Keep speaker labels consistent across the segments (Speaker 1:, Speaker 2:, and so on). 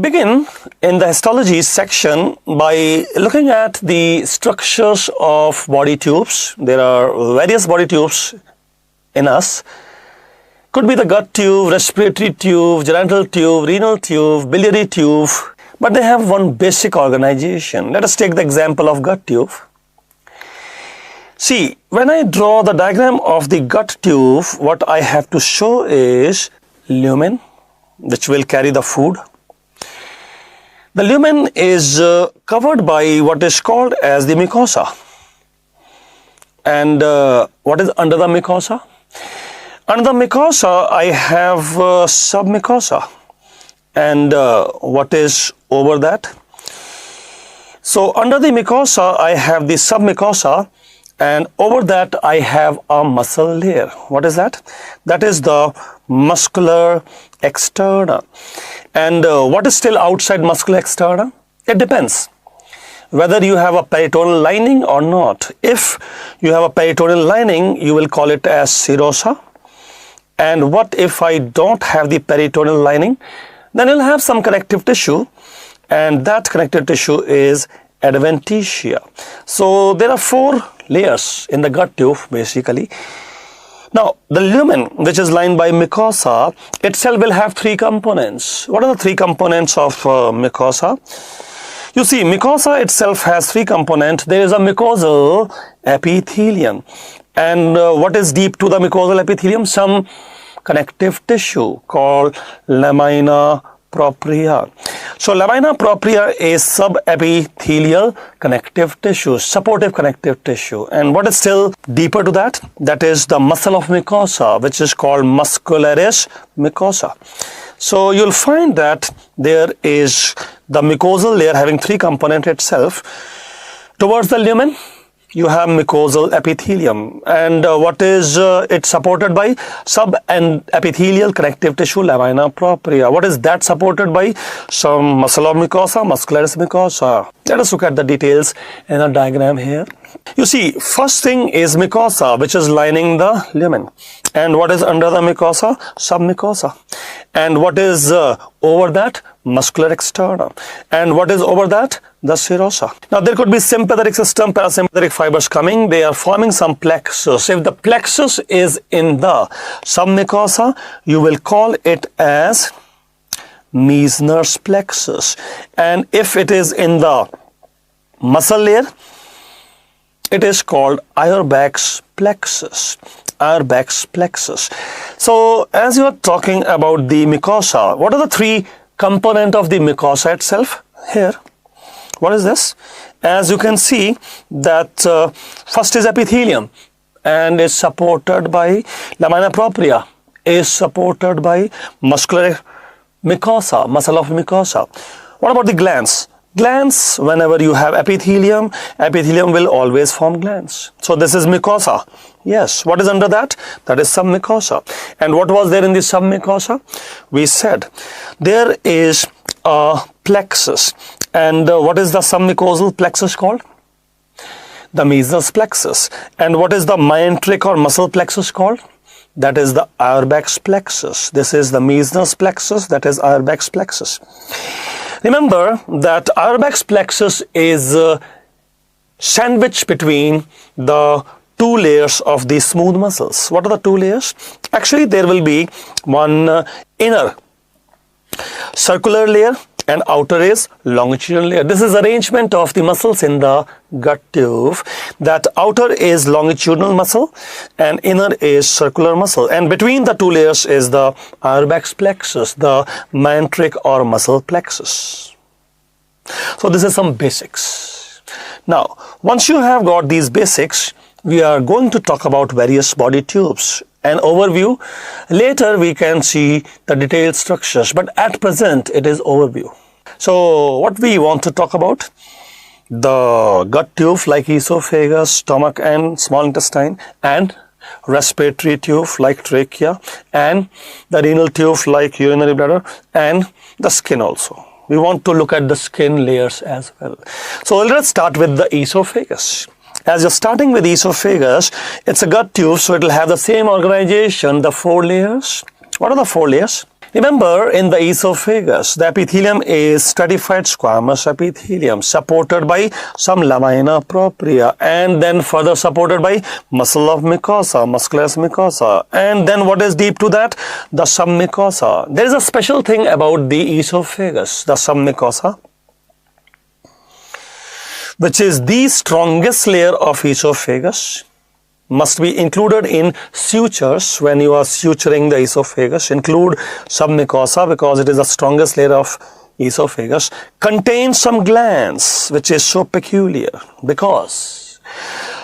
Speaker 1: begin in the histology section by looking at the structures of body tubes. There are various body tubes in us. Could be the gut tube, respiratory tube, genital tube, renal tube, biliary tube, but they have one basic organization. Let us take the example of gut tube. See, when I draw the diagram of the gut tube, what I have to show is lumen, which will carry the food. The lumen is covered by what is called as the mucosa. And what is under the mucosa? Under the mucosa, I have submucosa. And what is over that? So under the mucosa, I have the submucosa, and over that I have a muscle layer. What is that? That is the muscular externa. And what is still outside muscular externa? It depends whether you have a peritoneal lining or not. If you have a peritoneal lining, you will call it as serosa. And what if I don't have the peritoneal lining? Then you'll have some connective tissue, and that connective tissue is adventitia. So there are 4 layers in the gut tube basically. Now the lumen, which is lined by mucosa, itself will have 3 components. What are the 3 components of mucosa? You see, mucosa itself has 3 components. There is a mucosal epithelium, and what is deep to the mucosal epithelium? Some connective tissue called lamina propria. So lamina propria is subepithelial connective tissue, supportive connective tissue. And what is still deeper to that? That is the muscle of mucosa, which is called muscularis mucosa. So you'll find that there is the mucosal layer having 3 components itself. Towards the lumen, you have mucosal epithelium, and what is it supported by? Sub and epithelial connective tissue, lamina propria. What is that supported by? Some muscle of mucosa, muscularis mucosa. Let us look at the details in a diagram here. You see, first thing is mucosa, which is lining the lumen. And what is under the mucosa? Submucosa. And what is over that? Muscular externa. And what is over that? The serosa. Now there could be sympathetic system, parasympathetic fibers coming. They are forming some plexus. If the plexus is in the submucosa, you will call it as Meissner's plexus. And if it is in the muscle layer, it is called Auerbach's plexus. Auerbach's plexus. So as you are talking about the mucosa, what are the 3 components of the mucosa itself? Here, what is this? As you can see that first is epithelium and is supported by lamina propria, is supported by muscular mucosa, muscle of mucosa. What about the glands? Glands, whenever you have epithelium, epithelium will always form glands. So this is mucosa. Yes. What is under that? That is submucosa. And what was there in the submucosa? We said there is a plexus. And what is the submucosal plexus called? The Meissner's plexus. And what is the myenteric or muscle plexus called? That is the Auerbach's plexus. This is the Meissner's plexus. That is Auerbach's plexus. Remember that Auerbach's plexus is sandwiched between the 2 layers of the smooth muscles. What are the 2 layers? Actually, there will be one inner circular layer and outer is longitudinal layer. This is arrangement of the muscles in the gut tube. That outer is longitudinal muscle and inner is circular muscle. And between the 2 layers is the Auerbach's plexus, the myenteric or muscle plexus. So this is some basics. Now, once you have got these basics, we are going to talk about various body tubes. An overview. Later we can see the detailed structures, but at present it is overview. So what we want to talk about? The gut tube like esophagus, stomach and small intestine, and respiratory tube like trachea, and the renal tube like urinary bladder, and the skin also. We want to look at the skin layers as well. So let's start with the esophagus. As you're starting with esophagus, it's a gut tube, so it will have the same organization, the 4 layers. What are the 4 layers? Remember, in the esophagus, the epithelium is stratified squamous epithelium supported by some lamina propria and then further supported by muscle of mucosa, musculus mucosa, and then what is deep to that? The submucosa. There is a special thing about the esophagus, the submucosa, which is the strongest layer of esophagus, must be included in sutures. When you are suturing the esophagus, include submucosa because it is the strongest layer of esophagus, contains some glands, which is so peculiar because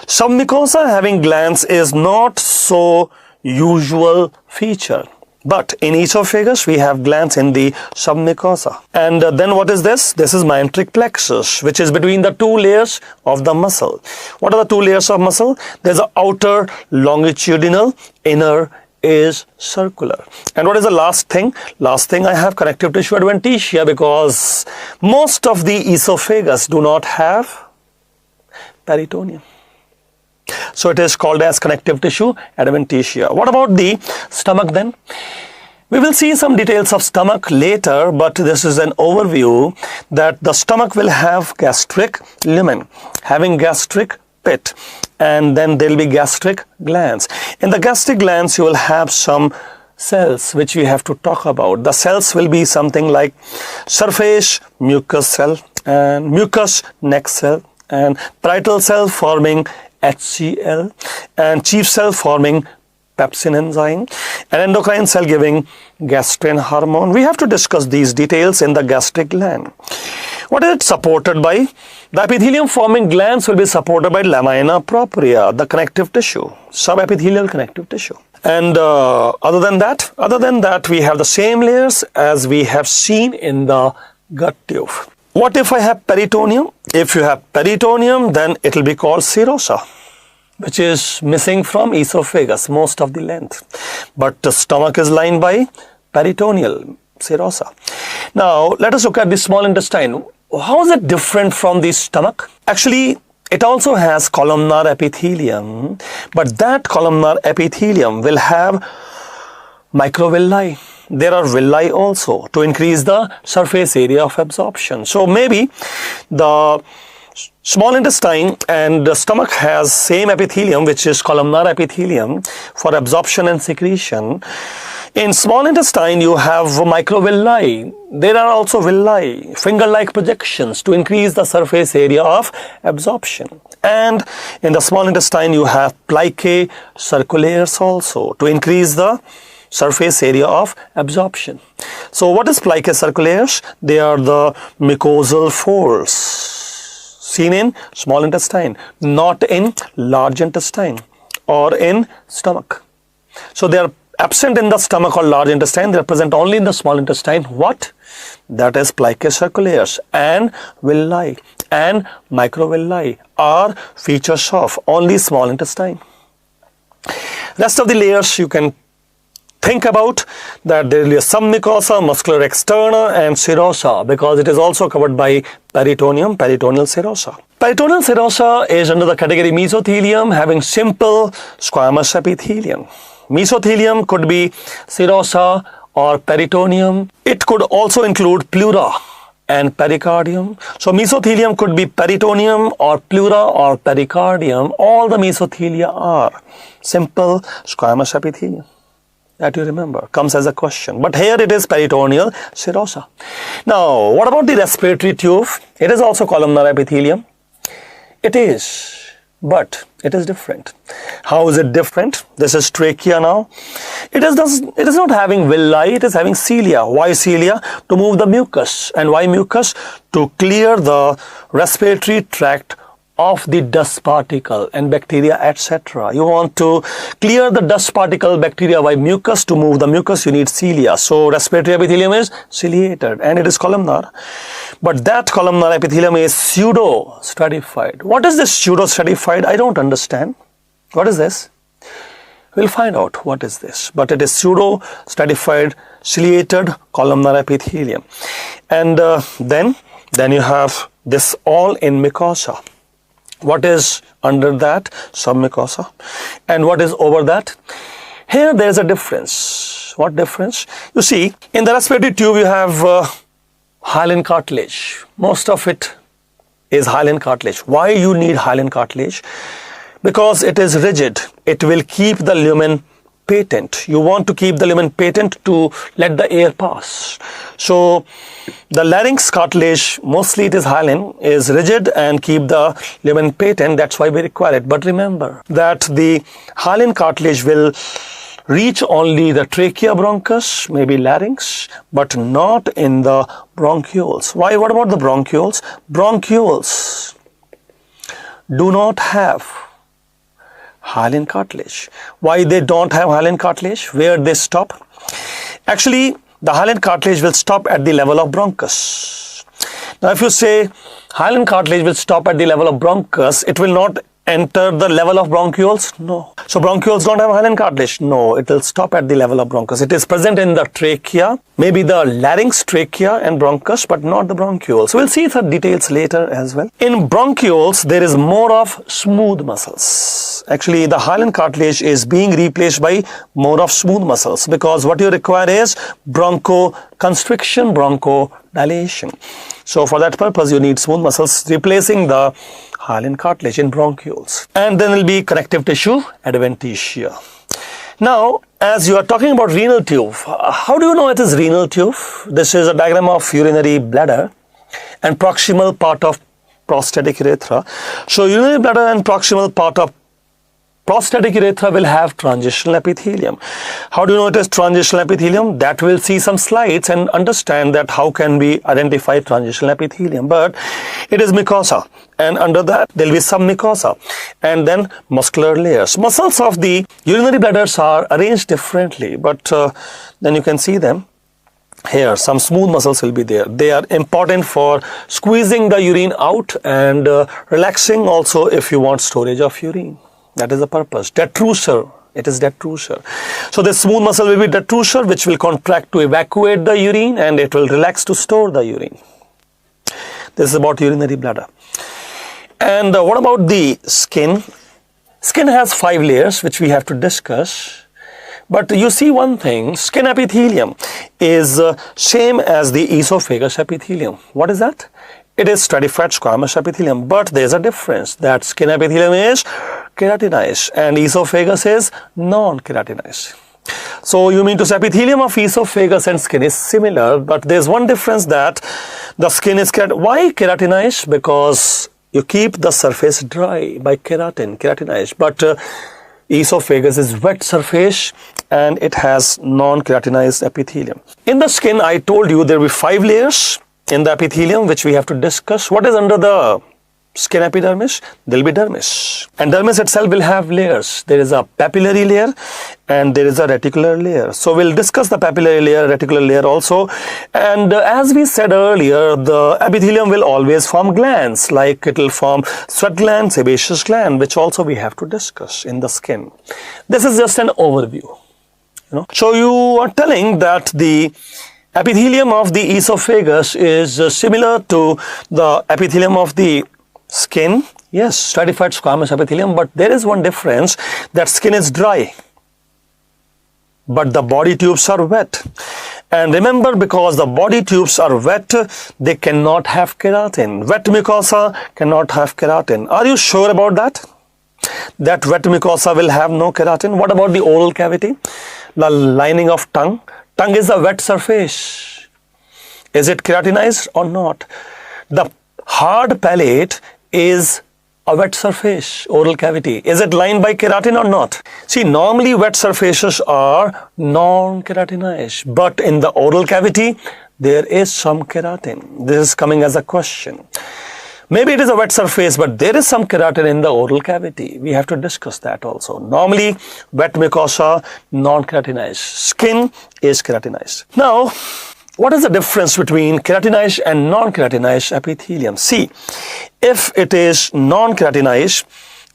Speaker 1: submucosa having glands is not so usual feature. But in esophagus, we have glands in the submucosa. And then what is this? This is myenteric plexus, which is between the two layers of the muscle. What are the two layers of muscle? There's an outer longitudinal, inner is circular. And what is the last thing? Last thing, I have connective tissue adventitia because most of the esophagus do not have peritoneum. So it is called as connective tissue adventitia. What about the stomach then? We will see some details of stomach later, but this is an overview that the stomach will have gastric lumen, having gastric pit, and then there will be gastric glands. In the gastric glands, you will have some cells which we have to talk about. The cells will be something like surface mucus cell and mucus neck cell and parietal cell forming HCl and chief cell forming pepsin enzyme and endocrine cell giving gastrin hormone. We have to discuss these details in the gastric gland. What is it supported by? The epithelium forming glands will be supported by lamina propria, the connective tissue, subepithelial connective tissue. And other than that, we have the same layers as we have seen in the gut tube. What if I have peritoneum? If you have peritoneum, then it will be called serosa, which is missing from esophagus most of the length. But the stomach is lined by peritoneal serosa. Now, let us look at the small intestine. How is it different from the stomach? Actually, it also has columnar epithelium, but that columnar epithelium will have microvilli. There are villi also to increase the surface area of absorption. So maybe the small intestine and the stomach has same epithelium, which is columnar epithelium for absorption and secretion. In small intestine, you have microvilli. There are also villi, finger-like projections to increase the surface area of absorption. And in the small intestine, you have plicae circulares also to increase the surface area of absorption. So what is plicae circulares? They are the mucosal folds seen in small intestine, not in large intestine or in stomach. So they are absent in the stomach or large intestine. They are present only in the small intestine. What? That is plicae circulares, and villi and microvilli are features of only small intestine. Rest of the layers you can think about that there is some mucosa, muscular externa and serosa because it is also covered by peritoneum, peritoneal serosa. Peritoneal serosa is under the category mesothelium having simple squamous epithelium. Mesothelium could be serosa or peritoneum. It could also include pleura and pericardium. So mesothelium could be peritoneum or pleura or pericardium. All the mesothelia are simple squamous epithelium. That you remember, comes as a question. But here it is peritoneal serosa. Now, what about the respiratory tube? It is also columnar epithelium. It is, but it is different. How is it different? This is trachea now. It is not having villi, it is having cilia. Why cilia? To move the mucus. And why mucus? To clear the respiratory tract of the dust particle and bacteria, etc. You want to clear the dust particle, bacteria by mucus. To move the mucus, you need cilia. So respiratory epithelium is ciliated and it is columnar. But that columnar epithelium is pseudo-stratified. What is this pseudo-stratified? I don't understand. What is this? We'll find out what is this. But it is pseudo-stratified, ciliated columnar epithelium. And then you have this all in mucosa. What is under that? Submucosa. And what is over that? Here there is a difference. What difference? You see, in the respiratory tube you have hyaline cartilage. Most of it is hyaline cartilage. Why you need hyaline cartilage? Because it is rigid. It will keep the lumen patent. You want to keep the lumen patent to let the air pass. So the larynx cartilage, mostly it is hyaline, is rigid and keep the lumen patent. That's why we require it. But remember that the hyaline cartilage will reach only the trachea, bronchus, maybe larynx, but not in the bronchioles. Why? What about the bronchioles? Bronchioles do not have hyaline cartilage. Why they don't have hyaline cartilage? Where they stop? Actually, the hyaline cartilage will stop at the level of bronchus. Now, if you say hyaline cartilage will stop at the level of bronchus, it will not enter the level of bronchioles? No. So bronchioles don't have hyaline cartilage? No, it will stop at the level of bronchus. It is present in the trachea, maybe the larynx, trachea and bronchus, but not the bronchioles. We'll see the details later as well. In bronchioles, there is more of smooth muscles. Actually, the hyaline cartilage is being replaced by more of smooth muscles, because what you require is bronchoconstriction, bronchodilation. So for that purpose, you need smooth muscles replacing the hyaline cartilage in bronchioles. And then will be connective tissue, adventitia. Now, as you are talking about renal tube, how do you know it is renal tube? This is a diagram of urinary bladder and proximal part of prostatic urethra. So urinary bladder and proximal part of prostatic urethra will have transitional epithelium. How do you know it is transitional epithelium? That we'll see some slides and understand that how can we identify transitional epithelium. But it is mucosa, and under that there will be submucosa and then muscular layers. Muscles of the urinary bladders are arranged differently, but then you can see them. Here some smooth muscles will be there. They are important for squeezing the urine out and relaxing also if you want storage of urine. That is the purpose. Detrusor. It is detrusor. So the smooth muscle will be detrusor, which will contract to evacuate the urine, and it will relax to store the urine. This is about urinary bladder. And what about the skin? Skin has 5 layers, which we have to discuss. But you see one thing, skin epithelium is same as the esophagus epithelium. What is that? It is stratified squamous epithelium, but there is a difference that skin epithelium is keratinized and esophagus is non-keratinized. So you mean to say epithelium of esophagus and skin is similar, but there is one difference that the skin is why keratinized? Because you keep the surface dry by keratinized, but esophagus is wet surface and it has non-keratinized epithelium. In the skin, I told you there will be 5 layers in the epithelium which we have to discuss. What is under the skin epidermis? There will be dermis, and dermis itself will have layers. There is a papillary layer and there is a reticular layer. So we'll discuss the papillary layer, reticular layer also. And as we said earlier, the epithelium will always form glands, like it will form sweat gland, sebaceous gland, which also we have to discuss in the skin. This is just an overview. So you are telling that the epithelium of the esophagus is similar to the epithelium of the skin. Yes, stratified squamous epithelium, but there is one difference, that skin is dry, but the body tubes are wet. And remember, because the body tubes are wet, they cannot have keratin. Wet mucosa cannot have keratin. Are you sure about that? That wet mucosa will have no keratin? What about the oral cavity? The lining of tongue? Tongue is a wet surface. Is it keratinized or not? The hard palate is a wet surface, oral cavity. Is it lined by keratin or not? See, normally wet surfaces are non-keratinized, but in the oral cavity, there is some keratin. This is coming as a question. Maybe it is a wet surface, but there is some keratin in the oral cavity. We have to discuss that also. Normally, wet mucosa, non-keratinized. Skin is keratinized. Now, what is the difference between keratinized and non-keratinized epithelium? See, if it is non-keratinized,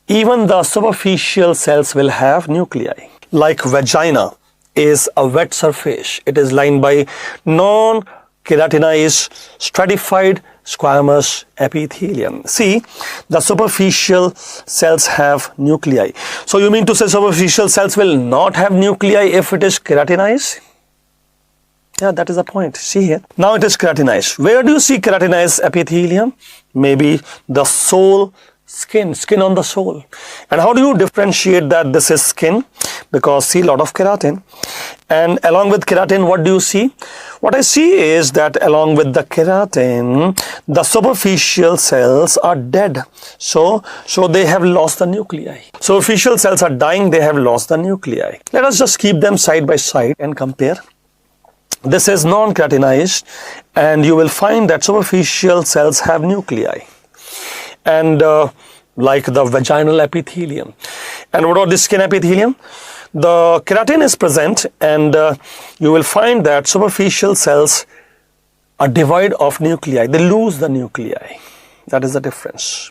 Speaker 1: even the superficial cells will have nuclei. Like vagina is a wet surface. It is lined by non-keratinized keratinized stratified squamous epithelium. See, the superficial cells have nuclei. So you mean to say superficial cells will not have nuclei if it is keratinized? Yeah, that is the point. See here. Now it is keratinized. Where do you see keratinized epithelium? Maybe the sole skin on the sole. And how do you differentiate that this is skin? Because see, lot of keratin. And along with keratin, what do you see? What I see is that along with the keratin, the superficial cells are dead. So they have lost the nuclei. Superficial cells are dying, they have lost the nuclei. Let us just keep them side by side and compare. This is non-keratinized, and you will find that superficial cells have nuclei. And like the vaginal epithelium. And what about the skin epithelium? The keratin is present, and you will find that superficial cells are devoid of nuclei. They lose the nuclei. That is the difference.